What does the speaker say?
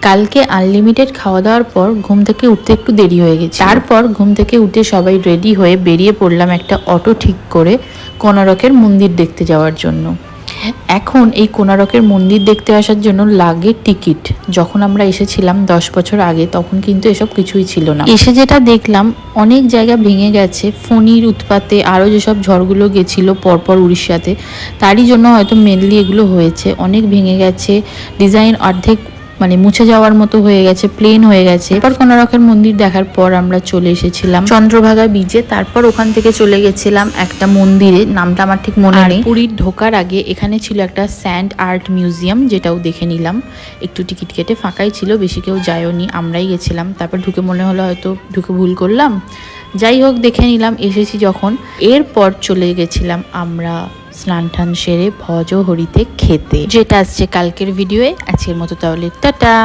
কালকে আনলিমিটেড খাওয়া দাওয়ার পর ঘুম থেকে উঠতে একটু দেরি হয়ে গেছে। তারপর ঘুম থেকে উঠে সবাই রেডি হয়ে বেরিয়ে পড়লাম একটা অটো ঠিক করে কোনারকের মন্দির দেখতে যাওয়ার জন্য। এখন এই কোনারকের মন্দির দেখতে আসার জন্য লাগে টিকিট। যখন আমরা এসেছিলাম 10 বছর আগে তখন কিন্তু এসব কিছুই ছিল না। এসে যেটা দেখলাম অনেক জায়গা ভেঙে গেছে ফণির উৎপাতে, আরও যেসব ঝড়গুলো গেছিলো পরপর উড়িষ্যাতে, তারই জন্য হয়তো মেনলি এগুলো হয়েছে। অনেক ভেঙে গেছে, ডিজাইন অর্ধেক মানে মুছে যাওয়ার মতো হয়ে গেছে, প্লেন হয়ে গেছে। এরপর কোনারকের মন্দির দেখার পর আমরা চলে এসেছিলাম চন্দ্রভাগা বিচে। তারপর ওখান থেকে চলে গেছিলাম একটা মন্দিরে, নামটা আমার ঠিক মনে নেই। পুরীর ঢোকার আগে এখানে ছিল একটা স্যান্ড আর্ট মিউজিয়াম, যেটাও দেখে নিলাম। একটু টিকিট কেটে, ফাঁকাই ছিল, বেশি কেউ যায়ওনি, আমরাই গেছিলাম। তারপর ঢুকে মনে হলো হয়তো ঢুকে ভুল করলাম, যাই হোক দেখে নিলাম এসেছি যখন। এরপর চলে গেছিলাম আমরা স্নান টান সেরে ভজহরিতে খেতে, যেটা আসছে কালকের ভিডিওয়ে। আজকের মতো তাহলে টাটা।